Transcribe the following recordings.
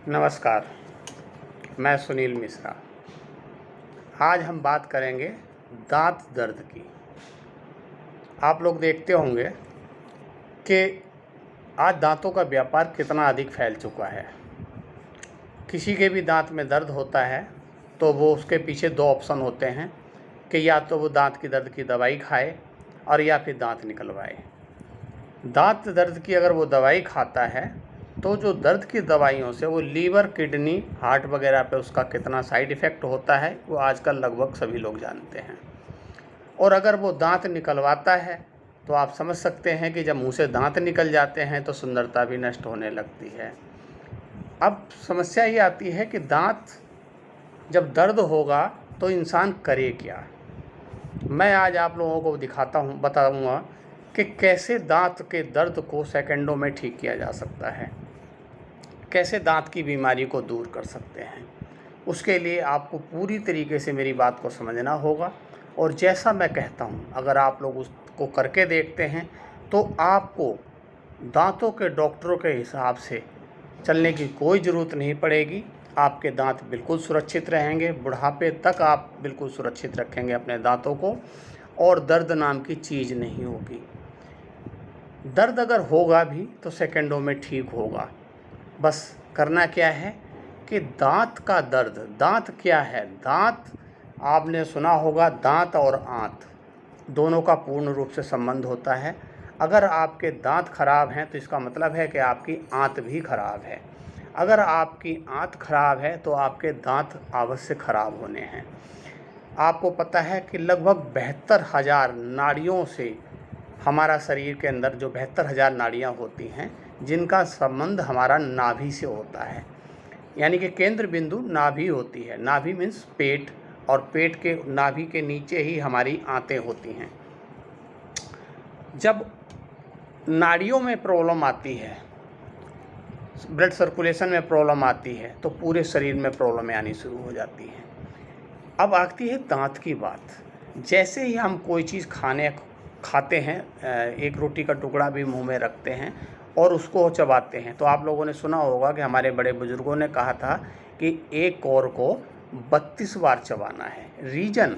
नमस्कार, मैं सुनील मिश्रा। आज हम बात करेंगे दांत दर्द की। आप लोग देखते होंगे कि आज दांतों का व्यापार कितना अधिक फैल चुका है। किसी के भी दांत में दर्द होता है तो वो उसके पीछे दो ऑप्शन होते हैं कि या तो वो दांत की दर्द की दवाई खाए और या फिर दांत निकलवाए। दांत दर्द की अगर वो दवाई खाता है तो जो दर्द की दवाइयों से वो लीवर, किडनी, हार्ट वगैरह पे उसका कितना साइड इफ़ेक्ट होता है वो आजकल लगभग सभी लोग जानते हैं। और अगर वो दांत निकलवाता है तो आप समझ सकते हैं कि जब मुंह से दांत निकल जाते हैं तो सुंदरता भी नष्ट होने लगती है। अब समस्या ये आती है कि दांत जब दर्द होगा तो इंसान करे क्या। मैं आज आप लोगों को बताऊंगा कि कैसे दांत के दर्द को सेकंडों में ठीक किया जा सकता है, कैसे दांत की बीमारी को दूर कर सकते हैं। उसके लिए आपको पूरी तरीके से मेरी बात को समझना होगा और जैसा मैं कहता हूँ अगर आप लोग उसको करके देखते हैं तो आपको दांतों के डॉक्टरों के हिसाब से चलने की कोई ज़रूरत नहीं पड़ेगी। आपके दांत बिल्कुल सुरक्षित रहेंगे, बुढ़ापे तक आप बिल्कुल सुरक्षित रखेंगे अपने दांतों को और दर्द नाम की चीज़ नहीं होगी। दर्द अगर होगा भी तो सेकंडों में ठीक होगा। बस करना क्या है कि दांत का दर्द, दांत क्या है, दांत आपने सुना होगा दांत और आंत दोनों का पूर्ण रूप से संबंध होता है। अगर आपके दांत खराब हैं तो इसका मतलब है कि आपकी आंत भी खराब है। अगर आपकी आंत खराब है तो आपके दांत अवश्य खराब होने हैं। आपको पता है कि लगभग 72,000 नाड़ियों से हमारा शरीर के अंदर जो 72,000 नाड़ियाँ होती हैं जिनका संबंध हमारा नाभि से होता है, यानी कि केंद्र बिंदु नाभि होती है। नाभि मीन्स पेट, और पेट के नाभि के नीचे ही हमारी आंतें होती हैं। जब नाड़ियों में प्रॉब्लम आती है, ब्लड सर्कुलेशन में प्रॉब्लम आती है तो पूरे शरीर में प्रॉब्लम आनी शुरू हो जाती है। अब आती है दांत की बात। जैसे ही हम कोई चीज़ खाते हैं, एक रोटी का टुकड़ा भी मुंह में रखते हैं और उसको चबाते हैं, तो आप लोगों ने सुना होगा कि हमारे बड़े बुजुर्गों ने कहा था कि एक कौर को 32 बार चबाना है। रीज़न,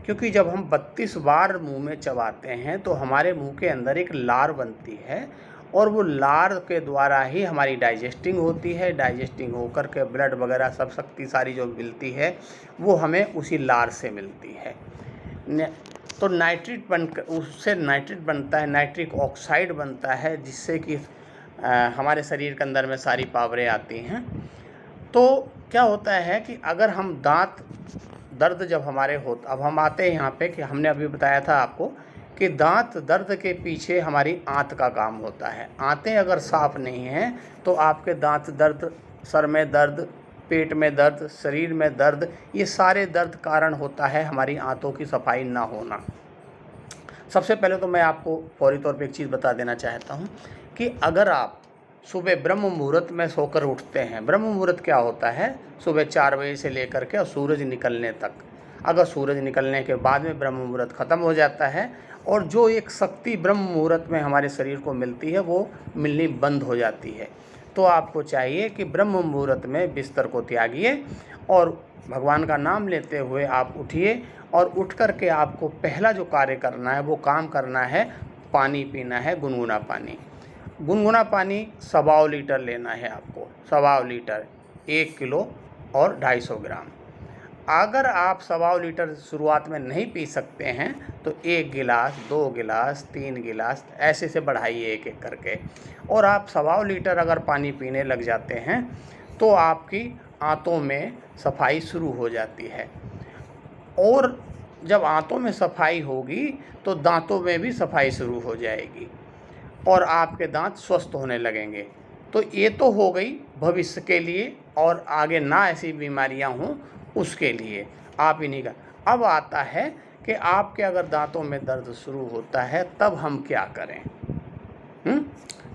क्योंकि जब हम 32 बार मुंह में चबाते हैं तो हमारे मुंह के अंदर एक लार बनती है और वो लार के द्वारा ही हमारी डाइजेस्टिंग होती है। डाइजेस्टिंग होकर के ब्लड वगैरह सब शक्ति सारी जो मिलती है वो हमें उसी लार से मिलती है। तो उससे नाइट्रेट बनता है, नाइट्रिक ऑक्साइड बनता है, जिससे कि हमारे शरीर के अंदर में सारी पावरें आती हैं। तो क्या होता है कि अगर हम दांत दर्द जब हमारे अब हम आते हैं यहाँ पे कि हमने अभी बताया था आपको कि दांत दर्द के पीछे हमारी आंत का काम होता है। आंतें अगर साफ नहीं हैं तो आपके दांत दर्द, सर में दर्द, पेट में दर्द, शरीर में दर्द, ये सारे दर्द कारण होता है हमारी आंतों की सफाई ना होना। सबसे पहले तो मैं आपको फौरी तौर पे एक चीज़ बता देना चाहता हूँ कि अगर आप सुबह ब्रह्म मुहूर्त में सोकर उठते हैं, ब्रह्म मुहूर्त क्या होता है, सुबह 4 बजे से लेकर के और सूरज निकलने तक। अगर सूरज निकलने के बाद में ब्रह्म मुहूर्त ख़त्म हो जाता है और जो एक शक्ति ब्रह्म मुहूर्त में हमारे शरीर को मिलती है वो मिलनी बंद हो जाती है। तो आपको चाहिए कि ब्रह्म मुहूर्त में बिस्तर को त्यागिए और भगवान का नाम लेते हुए आप उठिए और उठ कर के आपको पहला जो कार्य करना है वो काम करना है, पानी पीना है, गुनगुना पानी। गुनगुना पानी 1.25 लीटर लेना है आपको, 1.25 लीटर, 1 किलो और 250 ग्राम। अगर आप 1.25 लीटर शुरुआत में नहीं पी सकते हैं तो 1 गिलास, 2 गिलास, 3 गिलास ऐसे से बढ़ाइए एक एक करके। और आप 1.25 लीटर अगर पानी पीने लग जाते हैं तो आपकी आंतों में सफाई शुरू हो जाती है। और जब आंतों में सफाई होगी तो दांतों में भी सफाई शुरू हो जाएगी और आपके दांत स्वस्थ होने लगेंगे। तो ये तो हो गई भविष्य के लिए और आगे ना ऐसी बीमारियां हों उसके लिए आप इन्हीं का। अब आता है कि आपके अगर दांतों में दर्द शुरू होता है तब हम क्या करें।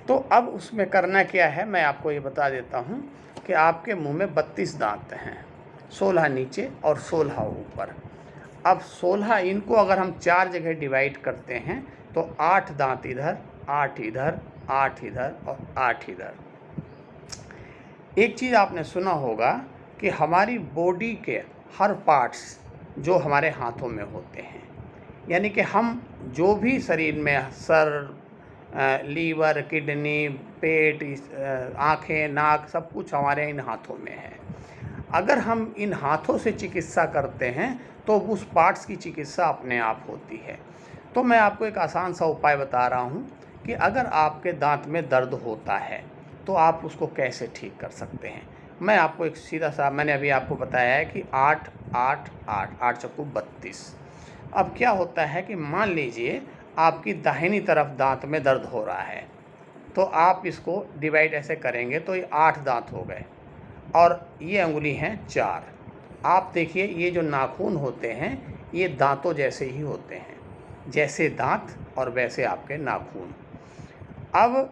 तो अब उसमें करना क्या है मैं आपको ये बता देता हूँ कि आपके मुंह में 32 दांत हैं, 16 नीचे और 16 ऊपर। अब 16 इनको अगर हम 4 जगह डिवाइड करते हैं तो 8 दांत इधर, 8 इधर, 8 इधर और 8 इधर। एक चीज़ आपने सुना होगा कि हमारी बॉडी के हर पार्ट्स जो हमारे हाथों में होते हैं, यानी कि हम जो भी शरीर में सर, लीवर, किडनी, पेट, आँखें, नाक, सब कुछ हमारे इन हाथों में है। अगर हम इन हाथों से चिकित्सा करते हैं तो उस पार्ट्स की चिकित्सा अपने आप होती है। तो मैं आपको एक आसान सा उपाय बता रहा हूँ कि अगर आपके दांत में दर्द होता है तो आप उसको कैसे ठीक कर सकते हैं। मैं आपको एक सीधा सा, मैंने अभी आपको बताया है कि 8 8 8 8 चक्कू 32। अब क्या होता है कि मान लीजिए आपकी दाहिनी तरफ दांत में दर्द हो रहा है, तो आप इसको डिवाइड ऐसे करेंगे तो ये 8 दांत हो गए और ये अंगुली हैं 4। आप देखिए ये जो नाखून होते हैं ये दांतों जैसे ही होते हैं, जैसे दांत और वैसे आपके नाखून। अब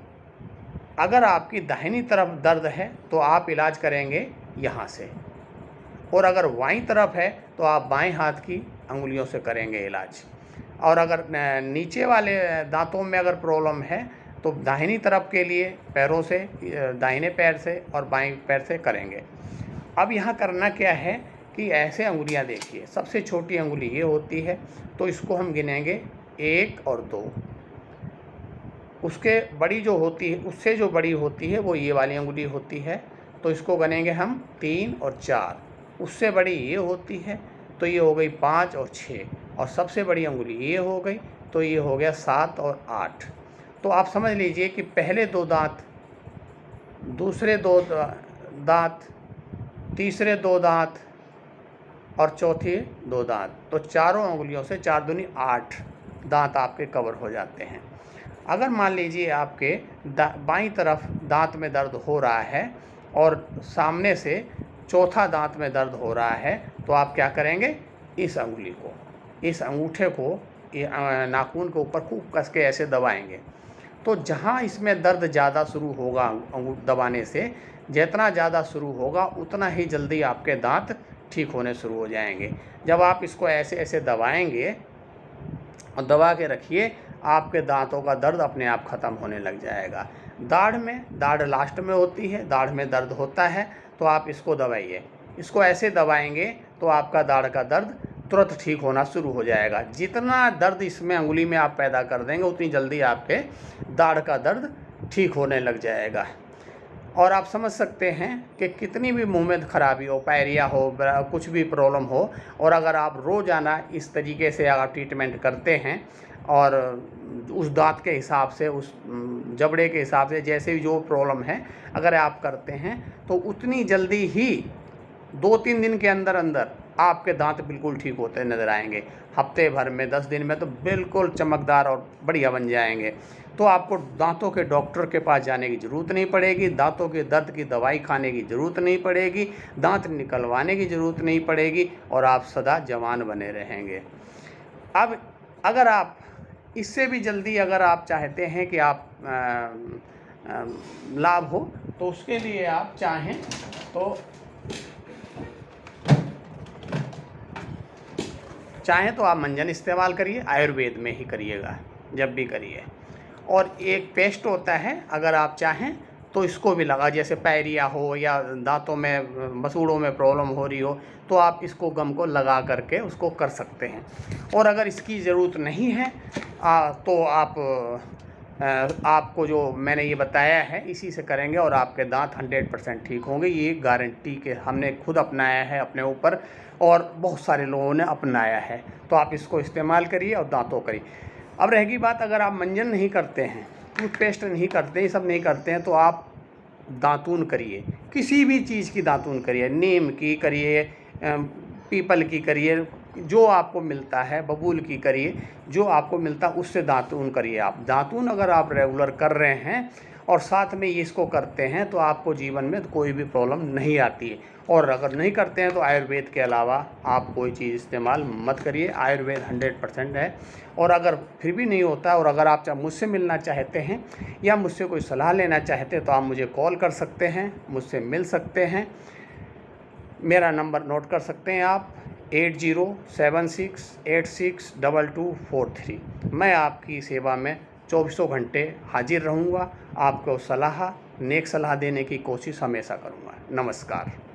अगर आपकी दाहिनी तरफ दर्द है तो आप इलाज करेंगे यहाँ से, और अगर बाईं तरफ है तो आप बाएं हाथ की अंगुलियों से करेंगे इलाज। और अगर नीचे वाले दांतों में अगर प्रॉब्लम है तो दाहिनी तरफ के लिए पैरों से, दाहिने पैर से और बाएं पैर से करेंगे। अब यहाँ करना क्या है कि ऐसे अंगुलियाँ देखिए, सबसे छोटी अंगुली ये होती है तो इसको हम गिनेंगे 1 और 2। उसके बड़ी जो होती है, उससे जो बड़ी होती है वो ये वाली अंगुली होती है, तो इसको गिनेंगे हम 3 और 4। उससे बड़ी ये होती है तो ये हो गई 5 और 6, और सबसे बड़ी अंगुली ये हो गई तो ये हो गया 7 और 8। तो आप समझ लीजिए कि पहले 2 दांत, दूसरे 2 दांत, तीसरे 2 दांत और चौथे 2 दांत, तो चारों अंगुलियों से 4 दूनी 8 दांत आपके कवर हो जाते हैं। अगर मान लीजिए आपके बाईं तरफ दांत में दर्द हो रहा है और सामने से चौथा दांत में दर्द हो रहा है, तो आप क्या करेंगे, इस अंगुली को, इस अंगूठे को नाखून के ऊपर खूब कस के ऐसे दबाएंगे। तो जहाँ इसमें दर्द ज़्यादा शुरू होगा दबाने से, जितना ज़्यादा शुरू होगा उतना ही जल्दी आपके दांत ठीक होने शुरू हो जाएंगे। जब आप इसको ऐसे ऐसे दबाएंगे और दबा के रखिए, आपके दांतों का दर्द अपने आप ख़त्म होने लग जाएगा। दाढ़ लास्ट में होती है, दाढ़ में दर्द होता है तो आप इसको दबाइए, इसको ऐसे दबाएंगे तो आपका दाढ़ का दर्द तुरंत ठीक होना शुरू हो जाएगा। जितना दर्द इसमें अंगुली में आप पैदा कर देंगे उतनी जल्दी आपके दाढ़ का दर्द ठीक होने लग जाएगा। और आप समझ सकते हैं कि कितनी भी मुंह में खराबी हो, पायरिया हो, कुछ भी प्रॉब्लम हो, और अगर आप रोज़ाना इस तरीके से अगर ट्रीटमेंट करते हैं और उस दांत के हिसाब से, उस जबड़े के हिसाब से, जैसे भी जो प्रॉब्लम है अगर आप करते हैं तो उतनी जल्दी ही 2-3 दिन के अंदर अंदर आपके दांत बिल्कुल ठीक होते नज़र आएंगे। हफ्ते भर में, 10 दिन में तो बिल्कुल चमकदार और बढ़िया बन जाएंगे। तो आपको दांतों के डॉक्टर के पास जाने की ज़रूरत नहीं पड़ेगी, दांतों के दर्द की दवाई खाने की ज़रूरत नहीं पड़ेगी, दांत निकलवाने की ज़रूरत नहीं पड़ेगी, और आप सदा जवान बने रहेंगे। अब अगर आप इससे भी जल्दी अगर आप चाहते हैं कि आप लाभ हो, तो उसके लिए आप चाहें तो आप मंजन इस्तेमाल करिए, आयुर्वेद में ही करिएगा जब भी करिए। और एक पेस्ट होता है, अगर आप चाहें तो इसको भी लगा, जैसे पायरिया हो या दांतों में, मसूड़ों में प्रॉब्लम हो रही हो, तो आप इसको गम को लगा करके उसको कर सकते हैं। और अगर इसकी ज़रूरत नहीं है तो आपको जो मैंने ये बताया है इसी से करेंगे और आपके दांत 100% ठीक होंगे। ये गारंटी के हमने खुद अपनाया है अपने ऊपर, और बहुत सारे लोगों ने अपनाया है। तो आप इसको इस्तेमाल करिए और दांतों करिए। अब रहेगी बात, अगर आप मंजन नहीं करते हैं, टूथपेस्ट नहीं करते, ये सब नहीं करते हैं, तो आप दातून करिए, किसी भी चीज़ की दातून करिए, नीम की करिए, पीपल की करिए, जो आपको मिलता है, बबूल की करिए, जो आपको मिलता है उससे दातून करिए। आप दातून अगर आप रेगुलर कर रहे हैं और साथ में ये इसको करते हैं तो आपको जीवन में कोई भी प्रॉब्लम नहीं आती है। और अगर नहीं करते हैं तो आयुर्वेद के अलावा आप कोई चीज़ इस्तेमाल मत करिए, आयुर्वेद 100% है। और अगर फिर भी नहीं होता, और अगर आप मुझसे मिलना चाहते हैं या मुझसे कोई सलाह लेना चाहते हैं तो आप मुझे कॉल कर सकते हैं, मुझसे मिल सकते हैं। मेरा नंबर नोट कर सकते हैं आप, 8076862243। मैं आपकी सेवा में 24 घंटे हाजिर रहूँगा, आपको सलाह नेक सलाह देने की कोशिश हमेशा करूँगा। नमस्कार।